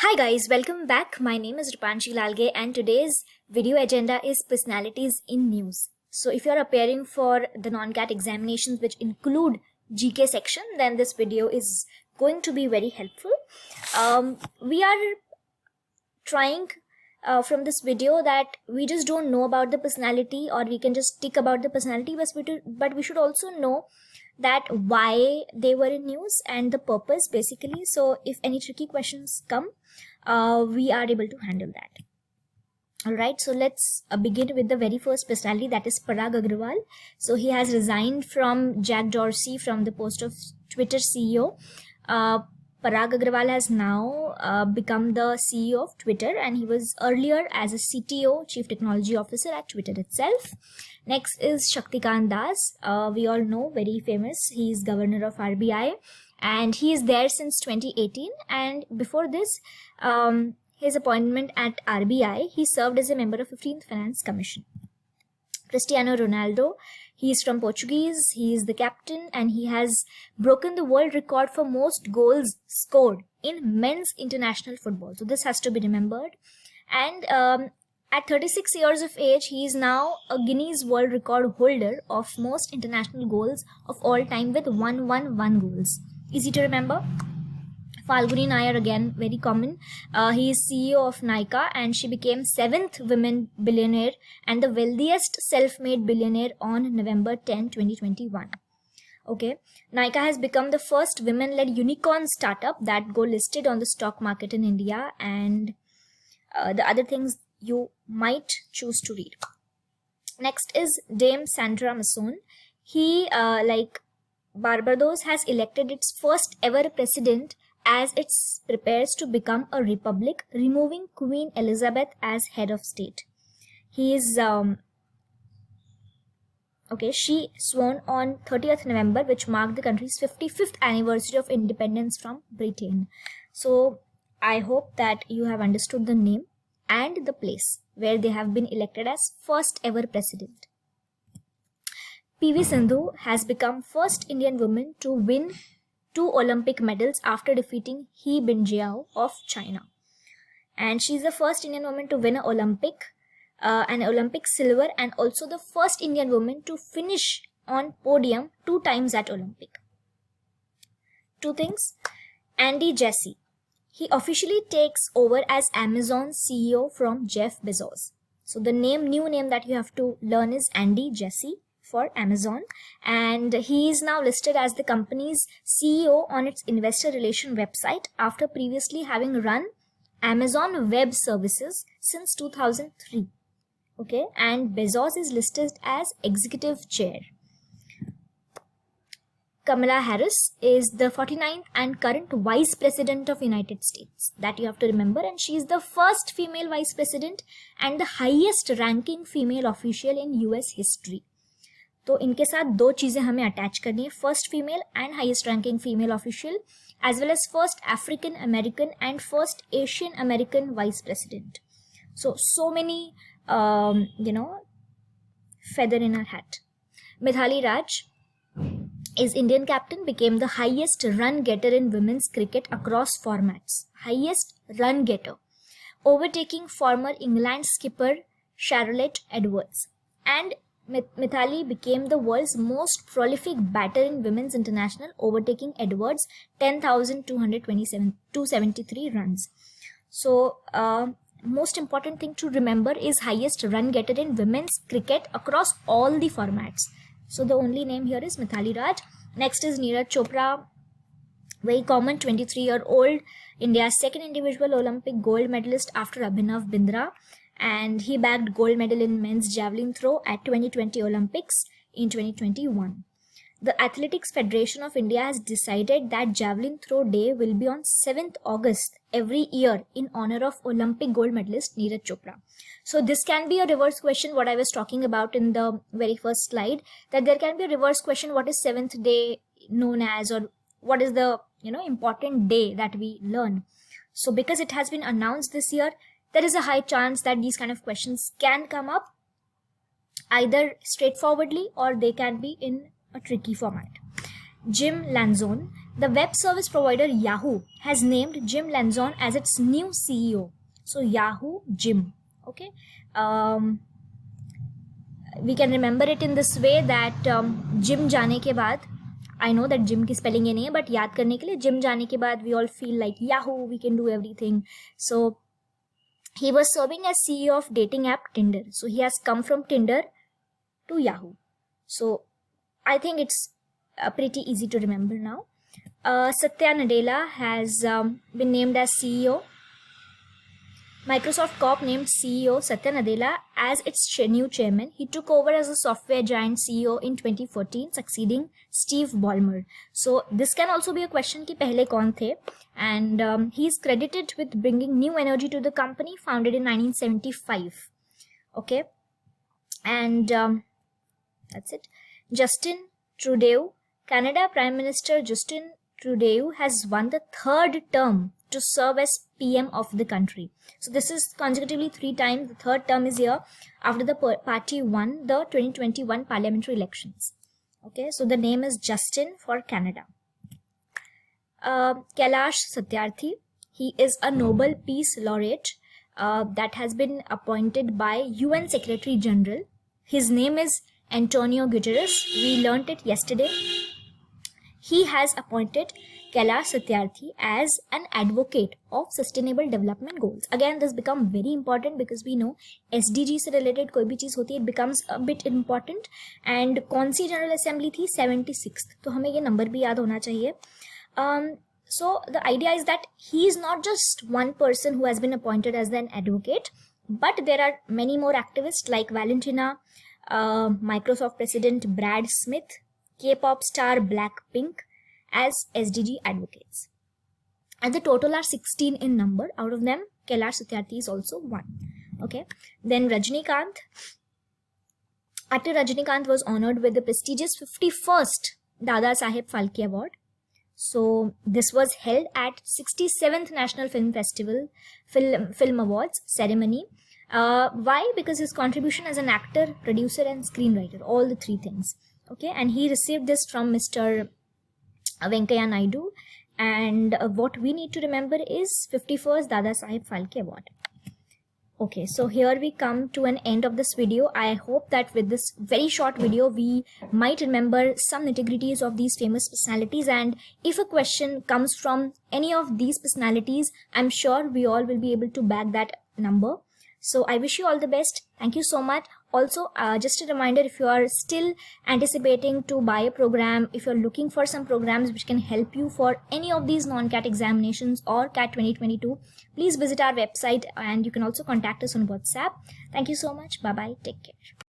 Hi guys, welcome back. My name is Rupanshi Lalge and today's video agenda is personalities in news. So if you're appearing for the non-CAT examinations which include GK section, then this video is going to be very helpful. We are trying from this video that we just don't know about the personality or we can just tick about the personality, but we should also know that why they were in news and the purpose basically. So if any tricky questions come, we are able to handle that. Alright, so let's begin with the very first personality, that is Parag Agrawal. So he has resigned from Jack Dorsey from the post of Twitter CEO. Parag Agrawal has now become the CEO of Twitter, and he was earlier as a CTO, Chief Technology Officer at Twitter itself. Next is Shaktikant Das. We all know, very famous. He is governor of RBI and he is there since 2018. And before this, his appointment at RBI, he served as a member of 15th Finance Commission. Cristiano Ronaldo, he is from Portuguese, he is the captain and he has broken the world record for most goals scored in men's international football. So this has to be remembered. And at 36 years of age, he is now a Guinness World Record holder of most international goals of all time with 111 goals. Easy to remember. Falguni Nayar, again very common. He is CEO of Nykaa and she became 7th women billionaire and the wealthiest self-made billionaire on November 10, 2021. Okay, Nykaa has become the first women-led unicorn startup that go listed on the stock market in India, and the other things you might choose to read. Next is Dame Sandra Mason. He, like Barbados, has elected its first ever president as it prepares to become a republic, removing Queen Elizabeth as head of state. He is she sworn on 30th November, which marked the country's 55th anniversary of independence from Britain. So I hope that you have understood the name and the place where they have been elected as first ever president. PV Sindhu has become first Indian woman to win 2 Olympic medals after defeating He Binjiao of China. And she's the first Indian woman to win an Olympic silver, and also the first Indian woman to finish on podium 2 times at Olympic. 2 things. Andy Jassy. He officially takes over as Amazon CEO from Jeff Bezos. So the new name that you have to learn is Andy Jassy for Amazon, and he is now listed as the company's CEO on its investor relation website after previously having run Amazon Web Services since 2003. Okay, and Bezos is listed as executive chair. Kamala Harris is the 49th and current Vice President of United States. That you have to remember, and she is the first female Vice President and the highest ranking female official in US history. तो इनके साथ 2 चीज़ें हमें attach करनी है, first female and highest ranking female official, as well as first African American and first Asian American vice president. So many feather in her hat. Mithali Raj is Indian captain, became the highest run getter in women's cricket across formats. Highest run getter, overtaking former England skipper Charlotte Edwards. And Mithali became the world's most prolific batter in women's international, overtaking Edwards 10,273 runs. So most important thing to remember is highest run getter in women's cricket across all the formats. So the only name here is Mithali Raj. Next is Neeraj Chopra, very common, 23-year-old, India's second individual Olympic gold medalist after Abhinav Bindra. And he bagged gold medal in men's javelin throw at 2020 Olympics in 2021. The Athletics Federation of India has decided that Javelin Throw Day will be on 7th August every year in honor of Olympic gold medalist Neeraj Chopra. So this can be a reverse question, what I was talking about in the very first slide, that there can be a reverse question, what is 7th day known as, or what is the important day that we learn. So because it has been announced this year, there is a high chance that these kind of questions can come up either straightforwardly or they can be in a tricky format. Jim Lanzone The web service provider Yahoo has named Jim Lanzon as its new CEO. So Yahoo Jim. Okay. We can remember it in this way that Jim जाने के बाद, I know that Jim की spelling ये नहीं है, but याद करने के लिए Jim जाने के बाद we all feel like Yahoo, we can do everything. So he was serving as CEO of dating app Tinder. So he has come from Tinder to Yahoo. So I think it's pretty easy to remember now. Satya Nadella has been named as CEO. Microsoft Corp named CEO Satya Nadella as its new chairman. He took over as a software giant CEO in 2014, succeeding Steve Ballmer. So this can also be a question कि पहले कौन थे? And he is credited with bringing new energy to the company, founded in 1975. Okay, and that's it. Justin Trudeau, Canada Prime Minister Justin Trudeau has won the third term to serve as PM of the country. So this is consecutively 3 times. The third term is here after the party won the 2021 parliamentary elections. Okay, so the name is Justin for Canada. Kailash Satyarthi, he is a Nobel Peace Laureate that has been appointed by UN Secretary General. His name is Antonio Guterres. We learnt it yesterday. He has appointed Kailash Satyarthi as an advocate of sustainable development goals. Again, this becomes very important because we know SDG से related कोई भी चीज होती है, it becomes a bit important. And कौन सी General Assembly थी? 76th. तो हमें ये number भी याद होना चाहिए. So the idea is that he is not just one person who has been appointed as an advocate, but there are many more activists like Valentina, Microsoft President Brad Smith, K-pop star Blackpink as SDG advocates. And the total are 16 in number. Out of them, Kailash Satyarthi is also one. Okay. Then Rajinikanth. Actor Rajinikanth was honored with the prestigious 51st Dada Saheb Phalke Award. So this was held at 67th National Film Festival Film Awards ceremony. Why? Because his contribution as an actor, producer and screenwriter, all the 3 things. Okay, and he received this from Mr. Venkaiah Naidu. And what we need to remember is 51st Dada Saheb Phalke Award. Okay, so here we come to an end of this video. I hope that with this very short video, we might remember some nitty-gritties of these famous personalities. And if a question comes from any of these personalities, I'm sure we all will be able to back that number. So I wish you all the best. Thank you so much. Also, just a reminder, if you are still anticipating to buy a program, if you're looking for some programs which can help you for any of these non-CAT examinations or CAT 2022, please visit our website and you can also contact us on WhatsApp. Thank you so much. Bye-bye. Take care.